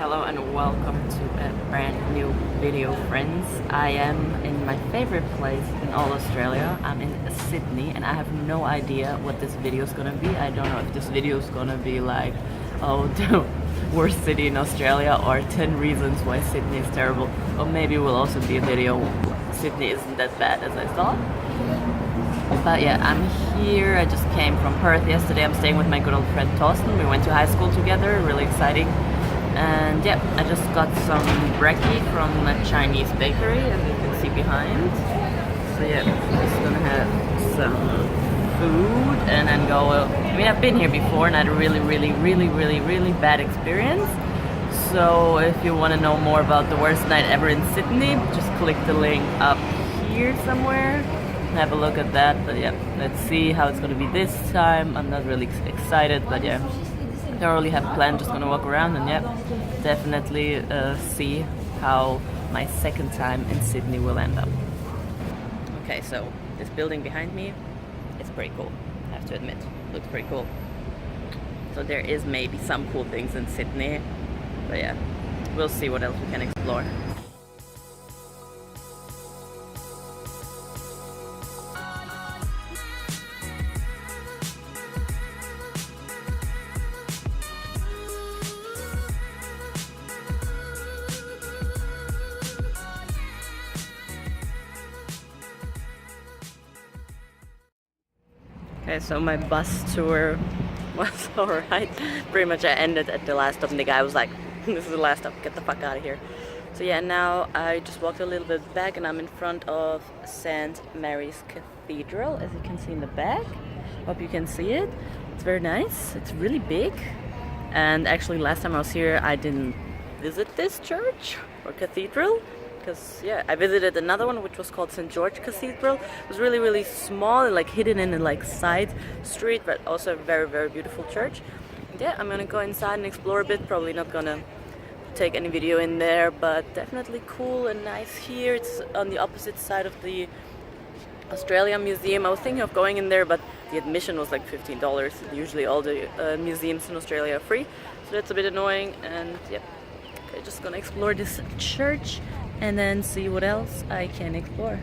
Hello and welcome to a brand new video, friends. I am in my favorite place in all Australia. I'm in Sydney and I have no idea what this video is gonna be. I don't know if this video is gonna be like, oh, the worst city in Australia or 10 reasons why Sydney is terrible. Or maybe it will also be a video, Sydney isn't that bad as I thought. But yeah, I'm here. I just came from Perth yesterday. I'm staying with my good old friend Thorsten. We went to high school together, really exciting. And yeah, I just got some brekkie from a Chinese bakery, as you can see behind. So yeah, I'm just gonna have some food and then go. I mean, I've been here before and I had a really bad experience. So if you want to know more about the worst night ever in Sydney, just click the link up here somewhere. Have a look at that. But yeah, let's see how it's gonna be this time. I'm not really excited, but yeah, don't really have a plan, just gonna walk around and yeah, definitely see how my second time in Sydney will end up. Okay, so this building behind me, it's pretty cool, I have to admit, looks pretty cool. So there is maybe some cool things in Sydney, but yeah, we'll see what else we can explore. Okay, so my bus tour was alright. Pretty much I ended at the last stop and the guy was like, this is the last stop, get the fuck out of here. So yeah, now I just walked a little bit back and I'm in front of St. Mary's Cathedral, as you can see in the back. Hope you can see it. It's very nice, it's really big. And actually last time I was here I didn't visit this church or cathedral. Because yeah, I visited another one which was called St. George Cathedral. It was really small and like hidden in a like side street, but also a very beautiful church. And yeah, I'm gonna go inside and explore a bit. Probably not gonna take any video in there, but definitely cool and nice here. It's on the opposite side of the Australia Museum. I was thinking of going in there, but the admission was like $15. Usually all the museums in Australia are free, so that's a bit annoying. And yeah, okay, just gonna explore this church and then see what else I can explore.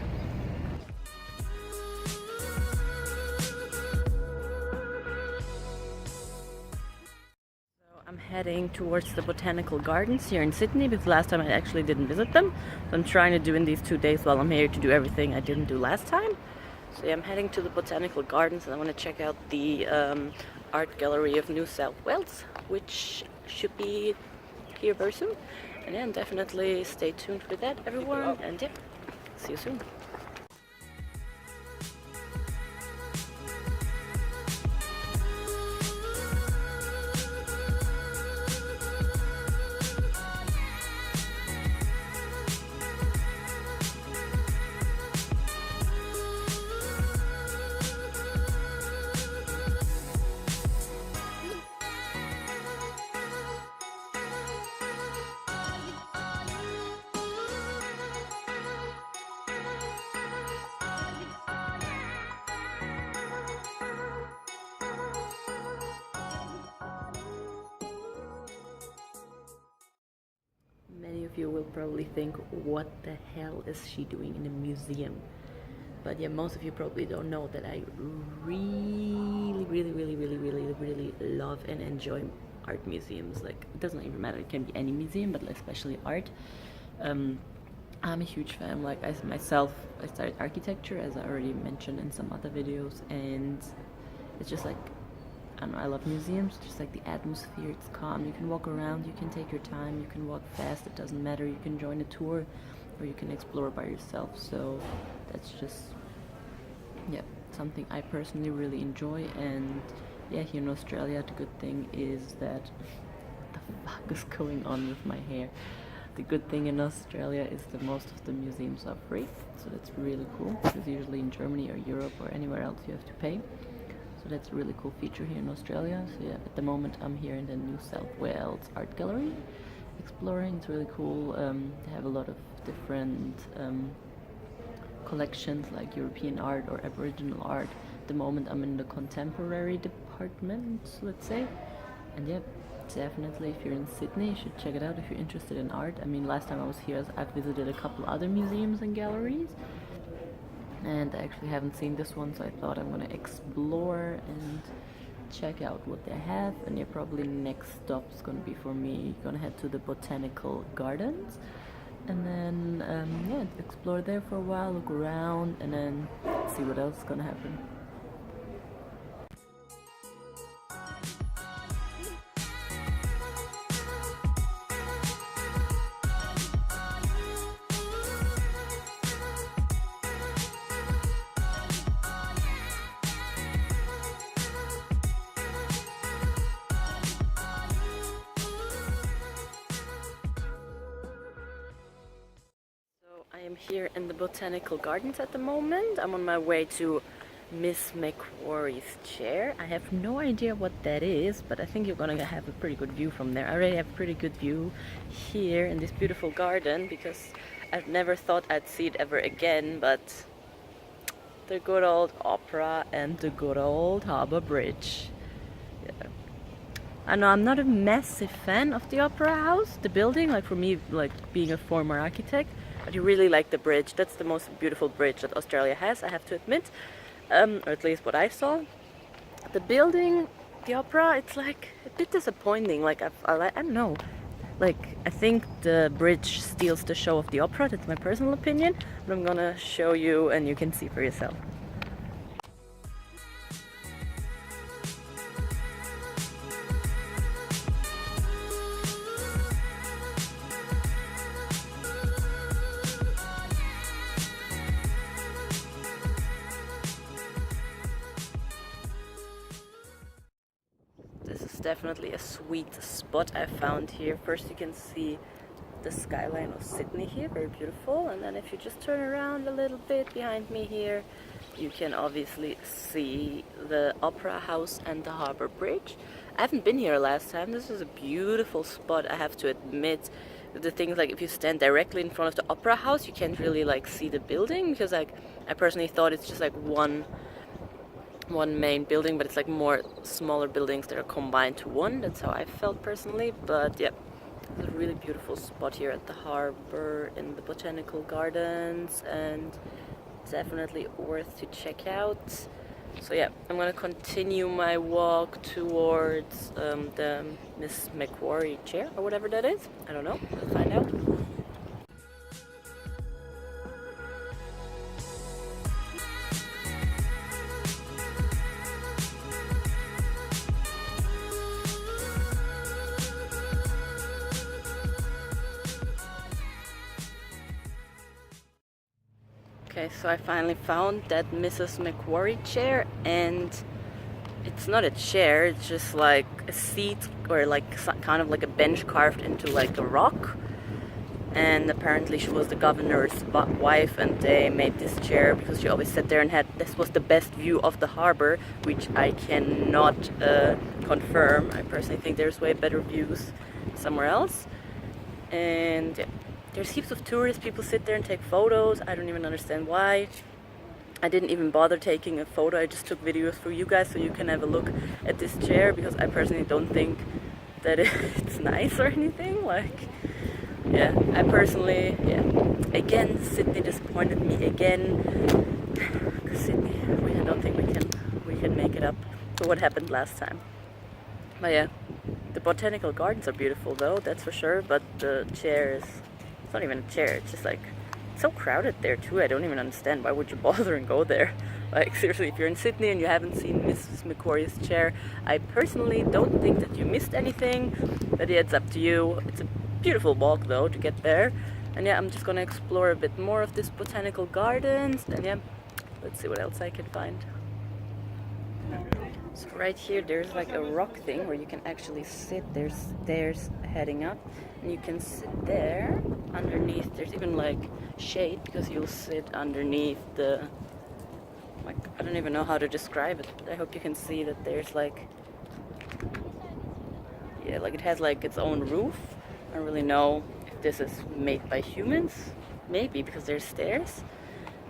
So I'm heading towards the botanical gardens here in Sydney because last time I actually didn't visit them. So I'm trying to do in these 2 days while I'm here to do everything I didn't do last time. So yeah, I'm heading to the botanical gardens and I want to check out the art gallery of New South Wales, which should be here very soon. And yeah, definitely stay tuned for that, everyone, and yeah, see you soon. Many of you will probably think, what the hell is she doing in a museum? But yeah, most of you probably don't know that I really love and enjoy art museums. Like, it doesn't even matter, it can be any museum, but especially art. I'm a huge fan. Like I started architecture, as I already mentioned in some other videos, and it's just like, I don't know, I love museums, just like the atmosphere, it's calm, you can walk around, you can take your time, you can walk fast, it doesn't matter, you can join a tour or you can explore by yourself. So that's just, yeah, something I personally really enjoy. And yeah, here in Australia the good thing is that, what the fuck is going on with my hair? The good thing in Australia is that most of the museums are free, so that's really cool, because usually in Germany or Europe or anywhere else you have to pay. So that's a really cool feature here in Australia. So yeah, at the moment I'm here in the New South Wales Art Gallery, exploring. It's really cool. They have a lot of different collections, like European art or Aboriginal art. At the moment I'm in the contemporary department, let's say. And yeah, definitely, if you're in Sydney, you should check it out if you're interested in art. I mean, last time I was here, I visited a couple other museums and galleries, and I actually haven't seen this one, so I thought I'm gonna explore and check out what they have. And yeah, probably next stop is gonna be for me gonna head to the botanical gardens, and then yeah, explore there for a while, look around, and then see what else is gonna happen. I am here in the botanical gardens at the moment. I'm on my way to Miss Macquarie's chair. I have no idea what that is, but I think you're gonna have a pretty good view from there. I already have a pretty good view here in this beautiful garden because I've never thought I'd see it ever again, but the good old opera and the good old Harbour Bridge. Yeah. I know I'm not a massive fan of the opera house, the building, like for me, like being a former architect, but you really like the bridge. That's the most beautiful bridge that Australia has, I have to admit, or at least what I saw. The building, the opera, it's like a bit disappointing. Like I don't know, like I think the bridge steals the show of the opera. That's my personal opinion, but I'm gonna show you and you can see for yourself. This is definitely a sweet spot I found here. First you can see the skyline of Sydney here, very beautiful, and then if you just turn around a little bit behind me here, you can obviously see the Opera House and the Harbour Bridge. I haven't been here last time. This is a beautiful spot, I have to admit. The thing is, like, if you stand directly in front of the Opera House, you can't really like see the building, because like I personally thought it's just like one main building, but it's like more smaller buildings that are combined to one. That's how I felt personally. But yeah, it's a really beautiful spot here at the harbour in the botanical gardens, and definitely worth to check out. So yeah, I'm gonna continue my walk towards the Miss Macquarie chair or whatever that is. I don't know, we'll find out. Okay, so I finally found that Mrs. Macquarie chair, and it's not a chair, it's just like a seat or like kind of like a bench carved into like a rock. And apparently she was the governor's wife, and they made this chair because she always sat there and had, this was the best view of the harbor, which I cannot confirm. I personally think there's way better views somewhere else. And yeah, there's heaps of tourists, people sit there and take photos. I don't even understand why. I didn't even bother taking a photo, I just took videos for you guys so you can have a look at this chair, because I personally don't think that it's nice or anything. Like, yeah, I personally, yeah, again, Sydney disappointed me again. Sydney, I don't think we can make it up for what happened last time. But yeah, the botanical gardens are beautiful though, that's for sure, but the chair is, it's not even a chair, it's just like, it's so crowded there too. I don't even understand, why would you bother and go there? Like, seriously, if you're in Sydney and you haven't seen Mrs. Macquarie's chair, I personally don't think that you missed anything, but yeah, it's up to you. It's a beautiful walk though to get there. And yeah, I'm just gonna explore a bit more of this botanical gardens, and yeah, let's see what else I can find. So right here there's like a rock thing where you can actually sit. There's stairs heading up, and you can sit there underneath. There's even like shade because you'll sit underneath the, like, I don't even know how to describe it, but I hope you can see that there's like, yeah, like it has like its own roof. I don't really know if this is made by humans, maybe, because there's stairs.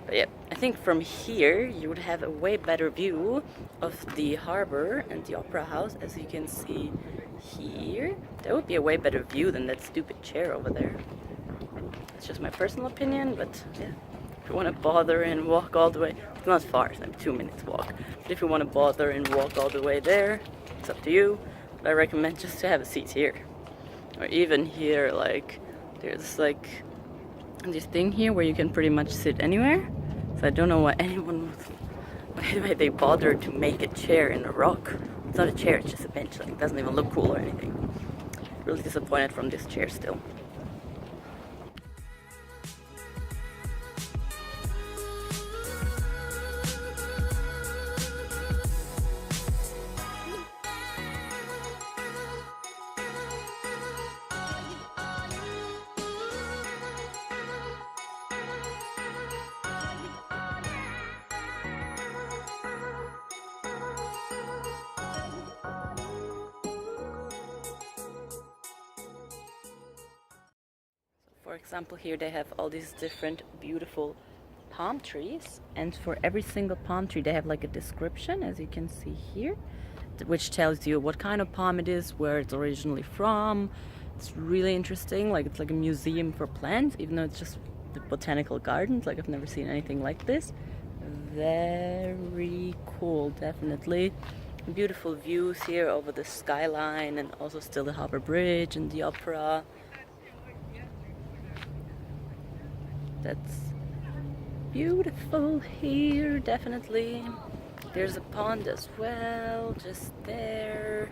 But yeah, I think from here you would have a way better view of the harbor and the opera house. As you can see here. That would be a way better view than that stupid chair over there. It's just my personal opinion, but yeah. If you want to bother and walk all the way, it's not far, it's like 2 minutes walk. But if you want to bother and walk all the way there, it's up to you. But I recommend just to have a seat here. Or even here, like, there's like this thing here where you can pretty much sit anywhere. So I don't know why why they bothered to make a chair in a rock. It's not a chair, it's just a bench. Like, it doesn't even look cool or anything. Really disappointed from this chair still. For example, here they have all these different beautiful palm trees, and for every single palm tree they have like a description, as you can see here, which tells you what kind of palm it is, where it's originally from. It's really interesting. Like, it's like a museum for plants, even though it's just the botanical gardens. Like, I've never seen anything like this. Very cool, definitely. Beautiful views here over the skyline, and also still the Harbor Bridge and the opera. That's beautiful here, definitely. There's a pond as well, just there.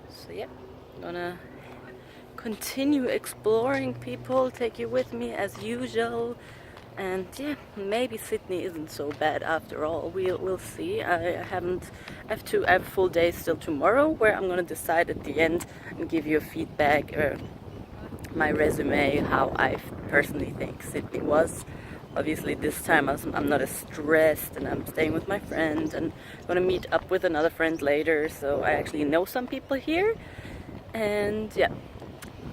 So yeah, I'm gonna continue exploring, people. Take you with me as usual. And yeah, maybe Sydney isn't so bad after all. We'll see. I have a full day still tomorrow, where I'm gonna decide at the end and give you a feedback, my resume, how I personally think Sydney was. Obviously this time I'm not as stressed, and I'm staying with my friend, and I'm gonna meet up with another friend later, so I actually know some people here. And yeah,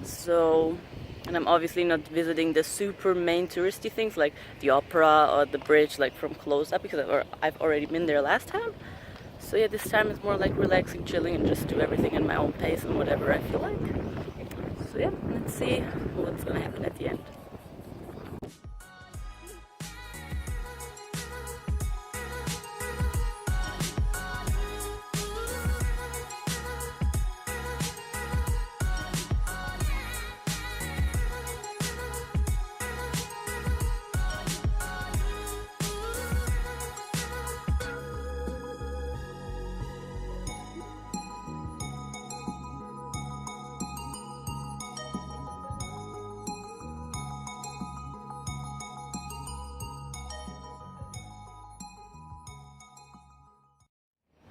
so, and I'm obviously not visiting the super main touristy things like the opera or the bridge, like from close up, because I've already been there last time. So yeah, this time it's more like relaxing, chilling, and just do everything in my own pace and whatever I feel like. So yeah, let's see what's gonna happen at the end.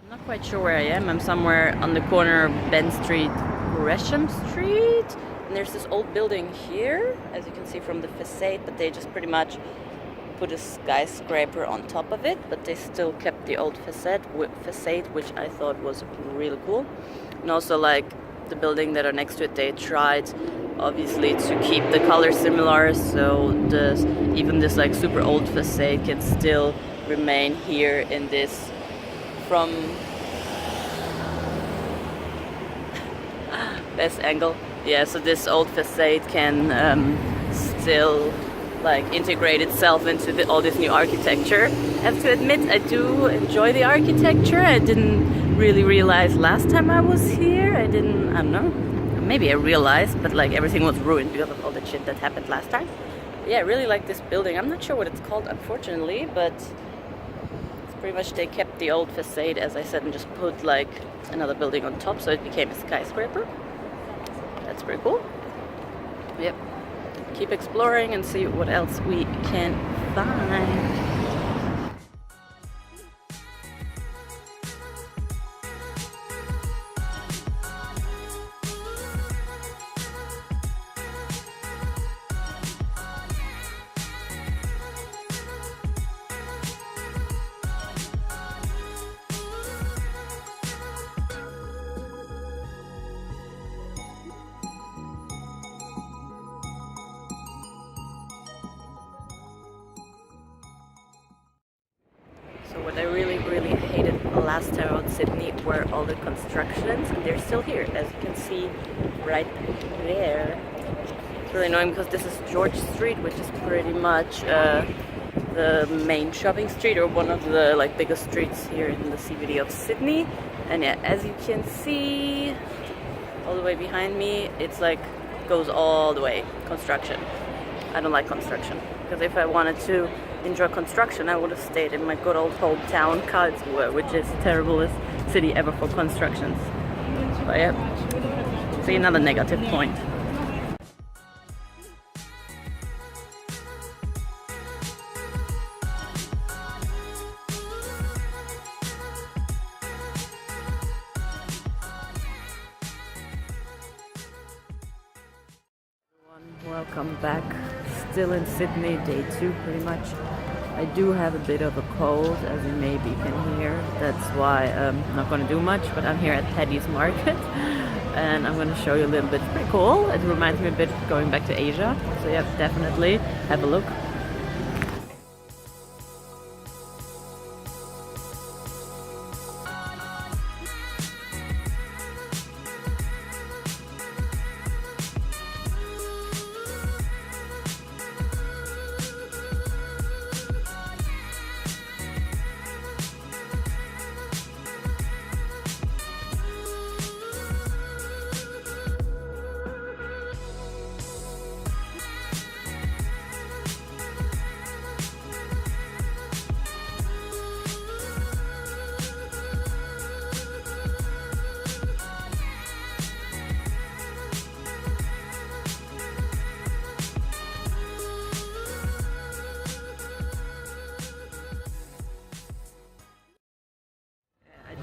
I'm not quite sure where I am. I'm somewhere on the corner of Ben Street, Gresham Street. And there's this old building here, as you can see from the facade, but they just pretty much put a skyscraper on top of it, but they still kept the old facade, which I thought was really cool. And also, like, the building that are next to it, they tried obviously to keep the color similar, so even this like super old facade can still remain here in this from best angle. Yeah, so this old facade can still like integrate itself into all this new architecture. I have to admit, I do enjoy the architecture. I didn't really realize last time I was here. I don't know, maybe I realized, but like everything was ruined because of all the shit that happened last time. Yeah, I really like this building. I'm not sure what it's called, unfortunately, but pretty much they kept the old facade, as I said, and just put like another building on top, so it became a skyscraper. That's pretty cool. Yep. Keep exploring and see what else we can find. So what I really hated a last time out Sydney were all the constructions, and they're still here, as you can see right there. It's really annoying because this is George Street, which is pretty much the main shopping street, or one of the like biggest streets here in the CBD of Sydney. And yeah, as you can see all the way behind me, it's like goes all the way construction. I don't like construction, because if I wanted to enjoy construction, I would have stayed in my good old hometown Karlsruhe, which is the terriblest city ever for constructions. But yeah, see, another negative point. Welcome back. Still in Sydney, day 2 pretty much. I do have a bit of a cold, as you maybe can hear. That's why I'm not going to do much, but I'm here at Paddy's Market and I'm going to show you a little bit. It's pretty cool. It reminds me a bit of going back to Asia. So yeah, definitely have a look.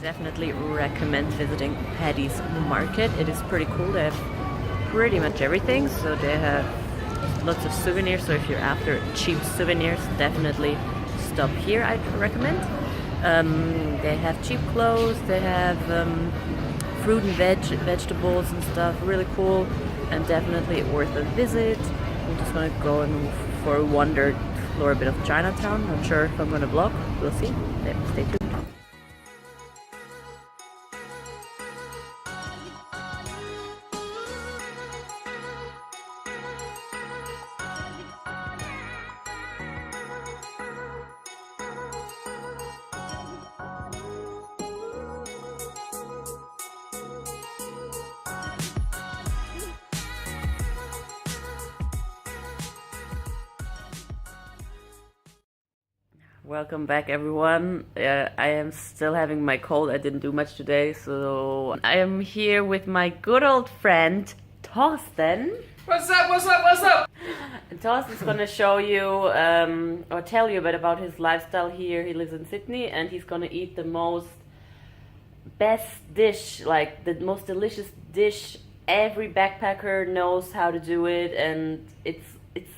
Definitely recommend visiting Paddy's Market. It is pretty cool. They have pretty much everything. So they have lots of souvenirs. So if you're after cheap souvenirs, definitely stop here, I'd recommend. They have cheap clothes. They have fruit and vegetables and stuff. Really cool and definitely worth a visit. I'm just gonna go and for a wander, explore a bit of Chinatown. Not sure if I'm gonna vlog. We'll see. Stay tuned. Welcome back, everyone. I am still having my cold. I didn't do much today, so I am here with my good old friend Thorsten. What's up? What's up? What's up? And Thorsten's gonna show you or tell you a bit about his lifestyle here. He lives in Sydney, and he's gonna eat the best dish, like the most delicious dish. Every backpacker knows how to do it, and it's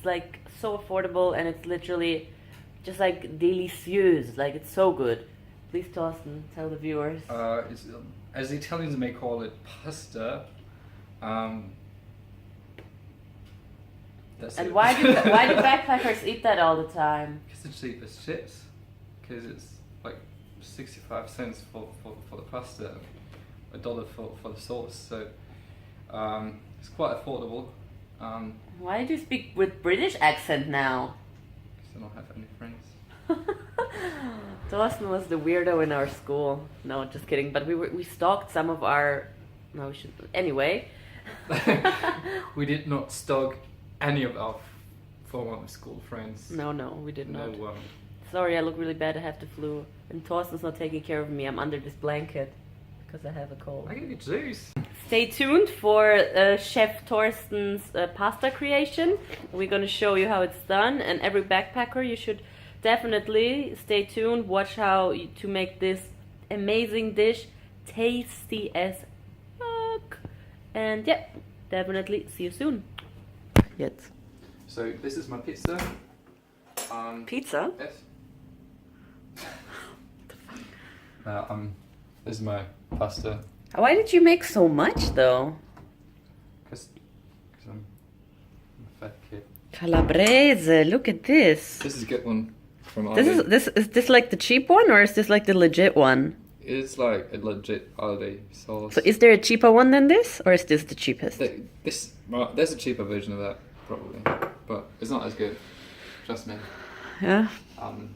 like so affordable, and it's literally just like delicieux, like it's so good. Please, Thorsten, tell the viewers. As the Italians may call it, pasta. That's and it. why do backpackers eat that all the time? Because it's cheap as chips. Because it's like 65 cents for the pasta, $1 for the sauce. So it's quite affordable. Why did you speak with British accent now? I don't have any friends. Thorsten was the weirdo in our school. No, just kidding. But we stalked some of our. No, we should. Anyway. We did not stalk any of our former school friends. No, we did not. No. Sorry, I look really bad. I have the flu, and Thorsten's not taking care of me. I'm under this blanket because I have a cold. I can get juice. Stay tuned for Chef Thorsten's pasta creation. We're going to show you how it's done, and every backpacker, you should definitely stay tuned, watch how to make this amazing dish tasty as fuck. And yeah, definitely see you soon. Yes. So this is my pizza. Pizza? Yes. This is my pasta. Why did you make so much though? Because I'm a fat kid. Calabrese, look at this. This is a good one from Is this like the cheap one, or is this like the legit one? It's like a legit holiday sauce. So is there a cheaper one than this, or is this the cheapest? Well, there's a cheaper version of that probably, but it's not as good. Trust me. Yeah. I'm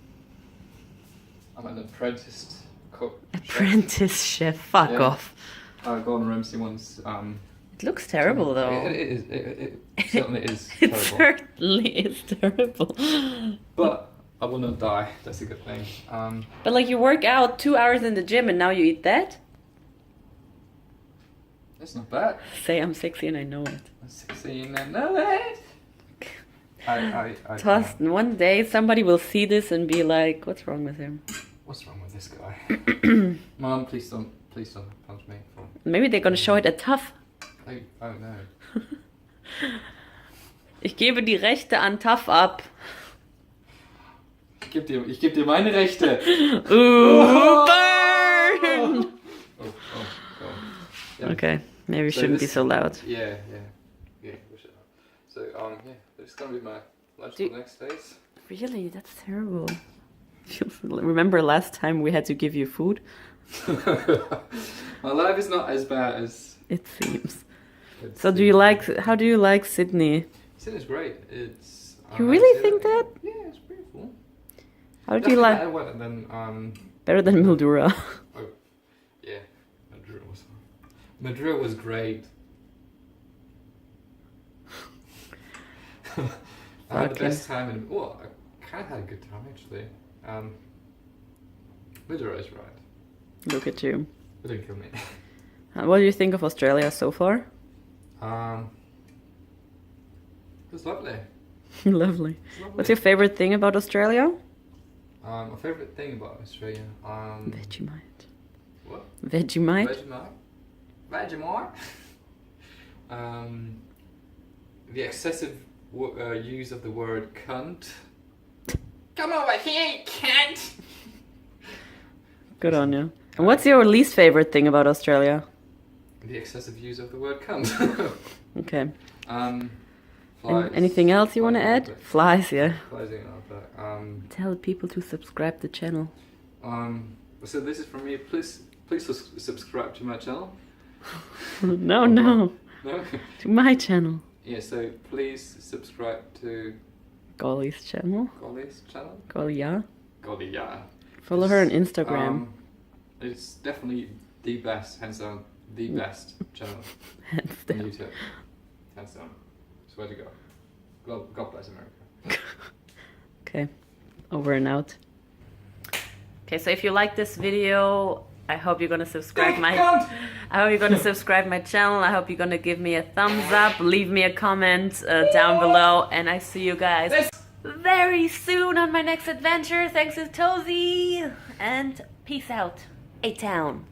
an apprenticed cook. Apprentice chef. Fuck Yeah. off. Gordon Ramsay once. It looks terrible though. It certainly is It terrible. certainly is terrible. But I will not die. That's a good thing. But like you work out 2 hours in the gym and now you eat that? That's not bad. Say I'm sexy and I know it. I'm 16 and know it. I Thorsten, one day somebody will see this and be like, what's wrong with him? What's wrong with this guy? Mom, please don't punch me. Maybe they're gonna show it at tough. I don't know. Ich gebe die Rechte an TAF ab. Ich geb dir meine Rechte. Ooh, burn! Oh. Yeah. Okay, maybe we So shouldn't be this- so loud. Yeah, we should. So, yeah, it's gonna be my lunch Do- for the next days. Really? That's terrible. Remember last time we had to give you food? My life is not as bad as. It seems. It's, So how do you like Sydney? Sydney's great. It's. You really think that? Yeah, it's beautiful. How do you like Better than better than Mildura? Oh, yeah, Madrid was great. I had the Okay. best time in. Well, I kind of had a good time actually. Madrid is right. Look at you. It didn't kill me. What do you think of Australia so far? It was lovely. Lovely. It's lovely. What's your favorite thing about Australia? My favorite thing about Australia. Vegemite. What? Vegemite? Vegemite. The excessive use of the word cunt. Come over here, you cunt! Good on you. And what's your least favorite thing about Australia? The excessive use of the word cunt. Okay. Flies. Anything else you want to Flies add? out there. Flies, yeah. Flies in out there. Tell people to subscribe the channel. So this is from me. Please subscribe to my channel. No. No. To my channel. Yeah. So please subscribe to Golli's channel. Golli's channel. Golli, yeah. Golli, yeah. Follow her on Instagram. It's definitely the best, hands down, the best channel Hands on down. YouTube. Hands down. Swear to God. God bless America. Okay. Over and out. Okay, so if you like this video, I hope you're gonna subscribe my channel. I hope you're gonna give me a thumbs up, leave me a comment down below, and I see you guys very soon on my next adventure. Thanks to Tozy, and peace out. A-Town.